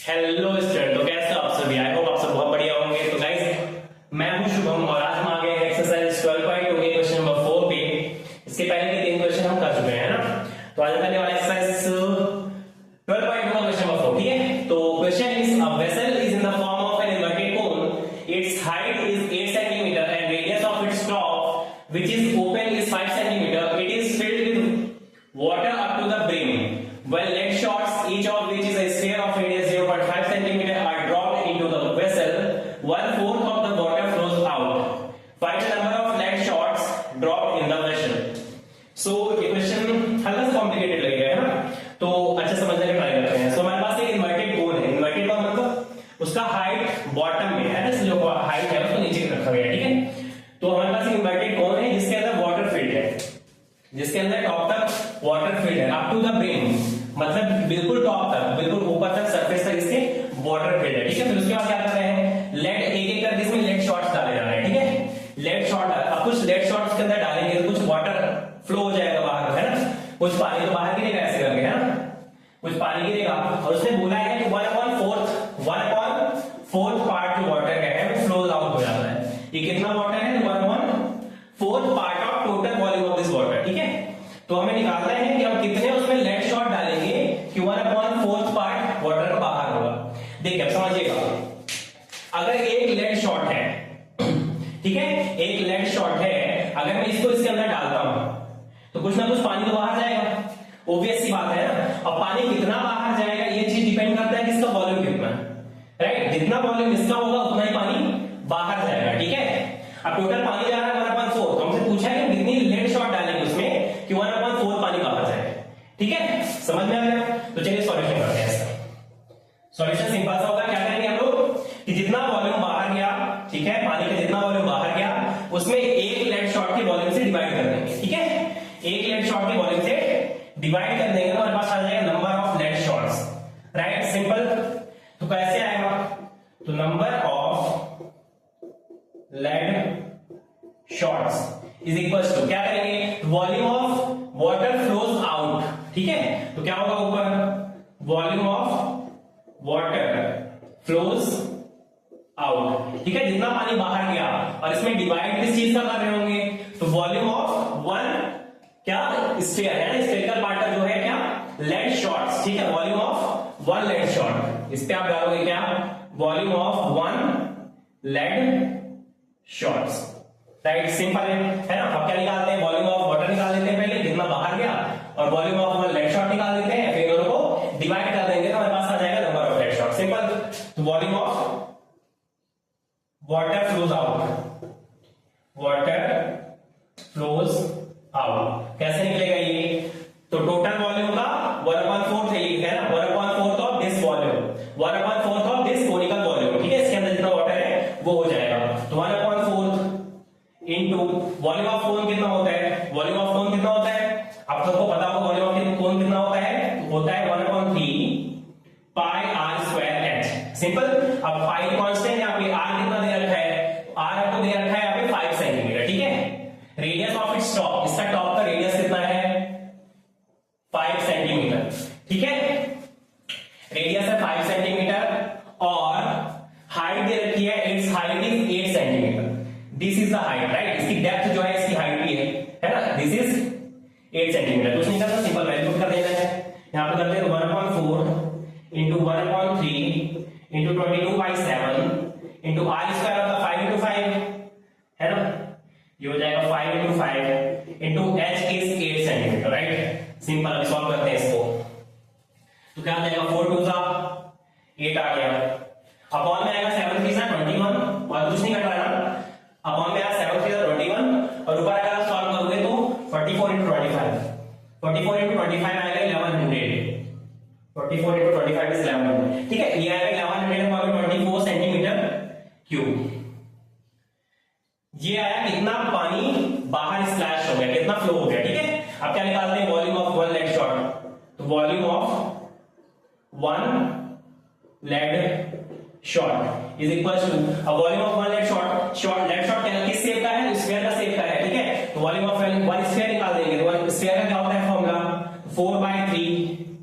Hello student, तो कैसे हो आप सभी? आई होप आप सब बहुत बढ़िया होंगे। तो गाइस, मैं हूं शुभम और आज हम आ गए एक्सरसाइज 12.2 के क्वेश्चन नंबर 4 पे। इसके पहले के 3 क्वेश्चन हम कर चुके हैं ना, तो आज करने वाला एक्सरसाइज 12.2 का क्वेश्चन नंबर 4। ठीक है, तो question is a vessel is in the form of an inverted cone, it's height is 8 centimetre and radius of its top which is open is 5 centimetre. It is filled with water up to the brim. Well, lead shots, each of which is a sphere of radius 0.5 centimeter, are dropped into the vessel. 1/4 of the water flows out. Find the number of lead shots dropped in the vessel. So ये question हल्का सा complicated लगेगा, है ना? तो अच्छा समझने का ट्राई करते हैं। So हमारे पास एक इन्वर्टेड कोन है। इन्वर्टेड का मतलब उसका हाइट बॉटम में है ना, जो हाइट है उसको नीचे रखा गया है। ठीक है, तो हमारे पास एक इन्वर्टेड कोन है जिसके अंदर वाटर फील्ड है, जिसके अंदर टॉप तक वाटर फील्ड है, अप टू द ब्रिम मतलब बिल्कुल टॉप तक, बिल्कुल ऊपर तक सरफेस तक इसके वाटर फील्ड है। ठीक है, फिर उसके बाद क्या कर रहे हैं, लेड एक एक करके इसमें लेड शॉट्स डाले जा रहे हैं। ठीक है, लेड शॉट, अब कुछ लेड शॉट्स के अंदर डालेंगे तो कुछ वाटर फ्लो हो जाएगा बाहर, है ना, कुछ पानी तो बाहर गिरेगा ऐसे करके, है ना, कुछ पानी गिरेगा। और उसने बोला है कि 1/4 पार्ट जो वाटर का है वो फ्लोज आउट हो जाता है। ये कितना वाटर है? 1/4 part of total volume of this water. ठीक है, तो हमें निकालना है कि हम कितने उसमें लेड शॉट डालेंगे कि 1/4 पार्ट वाटर का बाहर होगा। देखिए, अब समझिएगा, अगर एक लेड शॉट है, ठीक है, एक लेड शॉट है, अगर मैं इसको इसके अंदर डालता हूं तो कुछ ना कुछ पानी तो बाहर जाएगा, ऑब्वियस सी बात है ना। अब पानी कितना बाहर जाएगा ये चीज डिपेंड करता है कि इसका वॉल्यूम कितना है, राइट? जितना वॉल्यूम इसका होगा उतना ही पानी बाहर जाएगा। ठीक है, अब टोटल पानी जा रहा है 1/4, तो हमसे पूछा है कि कितनी लेड शॉट डालेंगे उसमें कि 1/4 पानी बाहर जाए। ठीक है, समझ में आ गया? तो चलिए सॉल्यूशन करते हैं इसका। सॉल्यूशन सिंपल सा होगा, क्या करेंगे हम लोग कि जितना वॉल्यूम बाहर गया, ठीक है, पानी का जितना वॉल्यूम बाहर गया उसमें एक लेड शॉट के वॉल्यूम से डिवाइड कर देंगे। ठीक है, एक लेड शॉट के वॉल्यूम से डिवाइड कर देंगे तो हमारे पास आ जाएगा number of lead shots, right? Simple. तो कैसे आएगा? तो number of lead shots is equal to, क्या करेंगे, volume of water flows out. ठीक है, तो क्या होगा ऊपर, volume of water flows out. ठीक है, जितना पानी बाहर गया, और इसमें डिवाइड किस चीज का कर रहे होंगे, तो वॉल्यूम ऑफ वन, क्या, स्फीयर है ना, स्फेरिकल पार्ट जो है क्या, लेड शॉट्स। ठीक है, वॉल्यूम ऑफ 1 लेड शॉट, इस पे आप डालोगे क्या, volume of 1 lead shots, right? Simple है ना। अब क्या निकालते हैं, वॉल्यूम ऑफ वाटर निकाल लेते हैं पहले जितना बाहर गया, और वॉल्यूम ऑफ 1 लेड शॉट निकाल देते हैं, फिर दोनों को डिवाइड कर देंगे तो हमारे पास आ जाएगा number of lead shot. Simple. तो volume of water flows out, water flows out कैसे निकलेगा ये, तो टोटल वॉल्यूम का 1/4 है ना, 1/4 of this volume, 1/4 of this conical volume. ठीक है, इसके अंदर जितना वाटर है वो हो जाएगा, तो 1/4 इनटू वॉल्यूम ऑफ कोन कितना होता है, वॉल्यूम ऑफ कोन कितना होता है, आप सबको पता होगा वॉल्यूम ऑफ कोन कितना होता है, होता है 1/3 पाई r स्क्वायर h। सिंपल। अब पाई कांस्टेंट, यहाँ पे r कितना दे रखा है, r आपको दे रखा है यहाँ पे 5 सेंटीमीटर। ठीक है, रेडियस ऑफ इट्स टॉप, इसका टॉप का रेडियस कितना है, 5 सेंटीमीटर। ठीक है, रेडियस है 5 सेंटीमीटर और हाइट दे रखी है, it's height is 8 centimetre. This is the height, right? इसकी डेप्थ जो है, इसकी हाइट भी है ना, दिस इज 8 सेंटीमीटर। कुछ नहीं करना, सिंपल वैल्यू कर देना है। यहां पे करते हैं 1/4 into 1/3 into 22/7 into r square होगा 5 इंटू 5, है ना, ये हो जाएगा 5 into 5 into h is 8 centimetre, right? Simple. अभी सॉल्व करते हैं इसको, तो क्या आ जाएगा, 4 2 सा 8 आ गया, अपॉन में आएगा 7 3 सा 21, और कुछ नहीं कट रहा ना, अपॉन में आएगा 7 3 सा 21, और ऊपर अगर आप सॉल्व करोगे तो 44 इंटू 25, 44 इंटू 25 आएगा 1100, 44 इंटू 25 इज 1100। ठीक है, ये आएगा 1124 सेंटीमीटर क्यूब। ये आया कितना पानी बाहर स्प्लैश हो गया, कितना फ्लो हो गया। ठीक है, अब क्या निकालते हैं, वॉल्यूम ऑफ 1 लेड शॉट, तो volume of 1 lead shot is equal to volume of 1 lead shot, lead shot किस शेप का है, स्फीयर का शेप का है। ठीक है, तो वॉल्यूम ऑफ 1 स्फीयर निकाल देंगे, तो 1 स्फीयर का क्या होता है फॉर्मूला, 4/3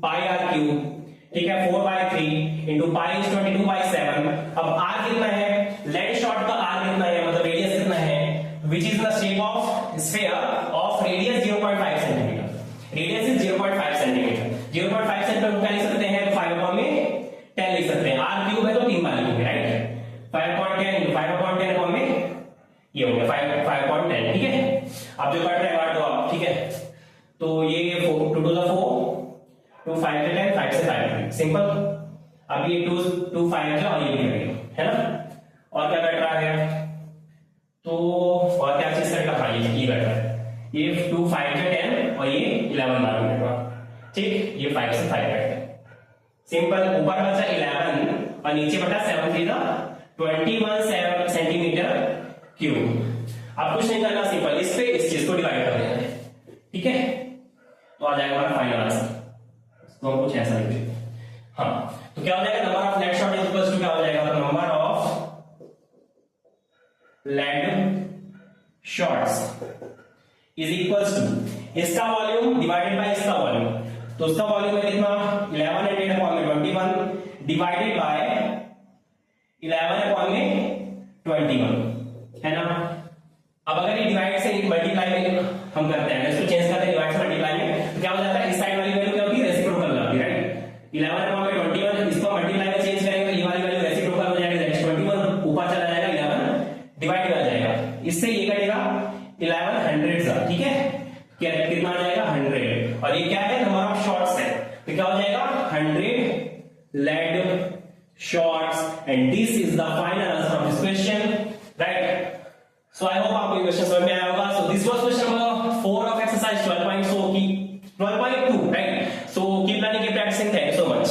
पाई r क्यूब ठीक है 4/3 इंटू पाई इज 22/7। अब आर कितना है, लेड शॉट का आर कितना है, मतलब रेडियस कितना है, which is the shape of sphere of radius 0.5 centimetre. Radius is 0.5 centimetre. 0.5 centimetre क्या लिख सकते हैं, 5/10 लिख सकते हैं। आर क्यूब है तो 3 बार लिखेंगे, राइट। 5/10 इंटू 5/10 अपॉन में ये हो गया 5/10, ठीक है। अब जो कट रहा है काट दो आप, ठीक है। तो ये 4 2 to the 4 2 5 से 10 5 से 5 सिंपल। अब ये 2 2 5 जो और ये भी है ना। और क्या कट रहा है, तो और क्या चीज कट रहा है, ये कट रहा है, ये 2 5 से 10 और ये 11 बार कट रहा, ठीक। ये 5 से 5 कट है सिंपल। ऊपर बचा 11 और नीचे बचा 7 3 21 सेंटीमीटर क्यूब। अब कुछ नहीं करना, सिंपल इस पे इस चीज को डिवाइड कर देना है, ठीक है। तो आ जाएगा हमारा फाइनल आंसर। तो हम कुछ ऐसा लिखेंगे, हाँ। तो क्या हो जाएगा, number of lead shot is equals to क्या हो जाएगा, number of lead shots is equals to इसका वॉल्यूम डिवाइडेड बाय इसका वॉल्यूम। तो उसका वॉल्यूम है कितना, 11/10/21 डिवाइडेड बाय 11/21 है ना। अब अगर ये डिवाइड से मल्टीप्लाई में हम करते हैं, इसको चेंज करते हैं डिवाइड से मल्टीप्लाई में, तो क्या हो जाता है, इस साइड वाली वैल्यू क्या होगी, रेसिप्रोकल होगी, राइट। 11/21 इसको मल्टीप्लाई में चेंज करेंगे, ये वाली वैल्यू रेसिप्रोकल हो जाएगी, 21 ऊपर चला जाएगा, 11 डिवाइड हो जाएगा, इससे ये कटेगा 11 हंड्रेड, ठीक है। क्या कितना आ जाएगा, 100। और ये क्या है, नंबर ऑफ शॉट्स है, तो क्या हो जाएगा 100 lead shots. And this is the final answer of this question, right. So I hope आपको ये क्वेश्चन समझ में आया होगा। So this was question number 4 of exercise 12.2, right? So keep learning, keep practicing. Thank you so much.